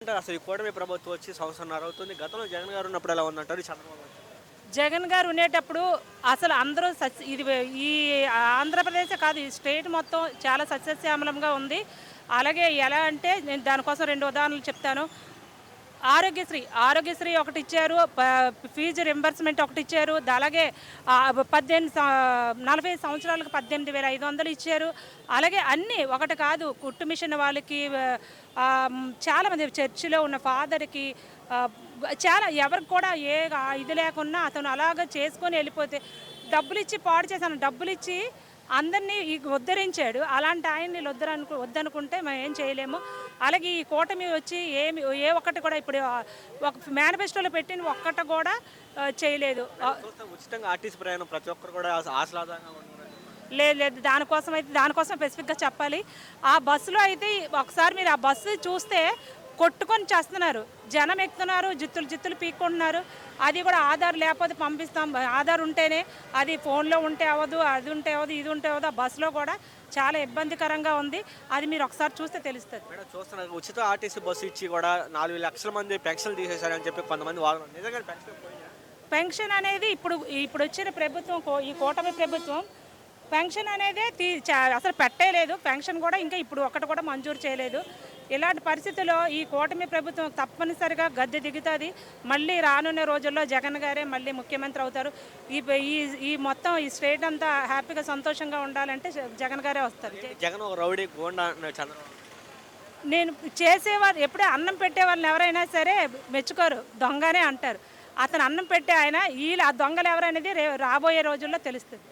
అంటే అసలు ఈ కూటమి ప్రభుత్వం వచ్చి సంవత్సరంన్నర అవుతుంది. గతంలో జగన్ గారు ఉన్నప్పుడు ఎలా ఉందంటారు? ఈ చంద్రబాబు వచ్చాక? జగన్ గారు ఉండేటప్పుడు అసలు అందరూ ఈ ఆంధ్రప్రదేశే కాదు, ఈ స్టేట్ మొత్తం చాలా సస్యశ్యామలంగా ఉంది. అలాగే ఎలా అంటే నేను దానికోసం 2 ఉదాహరణలు చెప్తాను. ఆరోగ్యశ్రీ ఒకటిచ్చారు. ఫీజు రింబర్స్మెంట్ ఒకటిచ్చారు. అలాగే 40 సంవత్సరాలకు 18,500 ఇచ్చారు. అలాగే అన్నీ ఒకటి కాదు, కుట్టు మిషన్ వాళ్ళకి, చాలామంది చర్చిలో ఉన్న ఫాదర్కి, చాలా ఎవరికి కూడా ఇది లేకున్నా అతను అలాగ చేసుకొని వెళ్ళిపోతే డబ్బులిచ్చి పాడు చేశాను. డబ్బులిచ్చి అందరినీ ఉద్ధరించాడు. అలాంటి ఆయన్ని వద్దనుకుంటే మనం ఏం చేయలేము. అలాగే ఈ కూటమి వచ్చి ఏ ఒక్కటి కూడా ఇప్పుడు ఒక మేనిఫెస్టోలో పెట్టిన ఒక్కటి కూడా చేయలేదు. చూస్తే ఉచితంగా ఆర్టీసీ ప్రయాణం ప్రతి ఒక్కరు కూడా ఆహ్లాదంగా ఉన్నారు. లేదు, దానికోసం స్పెసిఫిక్గా చెప్పాలి. ఆ బస్సులో అయితే ఒకసారి మీరు ఆ బస్సు చూస్తే కొట్టుకొని చేస్తున్నారు. జనం ఎక్కుతున్నారు, జిత్తులు పీక్కుంటున్నారు. అది కూడా ఆధార్ లేకపోతే పంపిస్తాం, ఆధార్ ఉంటేనే, అది ఫోన్లో ఉంటే అవ్వదు, అది ఉంటే అవ్వదు, ఇది ఉంటే అవ్వదు. ఆ బస్సులో కూడా చాలా ఇబ్బందికరంగా ఉంది. అది మీరు ఒకసారి చూస్తే తెలుస్తుంది. మేడం చూస్తున్నారు, ఉచిత ఆర్టీసీ బస్సు ఇచ్చి కూడా 4 లక్షల మంది పెన్షన్లు తీసేశారని చెప్పి కొంతమంది వాదన. నిజంగా పెన్షన్ పోయిందా? పెన్షన్ అనేది ఇప్పుడు వచ్చిన ప్రభుత్వం, ఈ కూటమి ప్రభుత్వం పెన్షన్ అనేది అసలు పెట్టలేదు. పెన్షన్ కూడా ఇంకా ఇప్పుడు ఒక్కటి కూడా మంజూరు చేయలేదు. ఇలాంటి పరిస్థితుల్లో ఈ కూటమి ప్రభుత్వం తప్పనిసరిగా గద్దె దిగుతుంది. మళ్ళీ రానున్న రోజుల్లో జగన్ గారే మళ్ళీ ముఖ్యమంత్రి అవుతారు. ఈ మొత్తం ఈ స్టేట్ అంతా హ్యాపీగా సంతోషంగా ఉండాలంటే జగన్ గారే వస్తారు. జగన్ ఒక రౌడీ గోండా అన్నాడు చంద్రబాబు. నేను చేసేవారు ఎప్పుడే అన్నం పెట్టే వాళ్ళని ఎవరైనా సరే మెచ్చుకోరు, దొంగనే అంటారు. అతను అన్నం పెట్టే ఆయన, ఆ దొంగలు ఎవరనేది రాబోయే రోజుల్లో తెలుస్తుంది.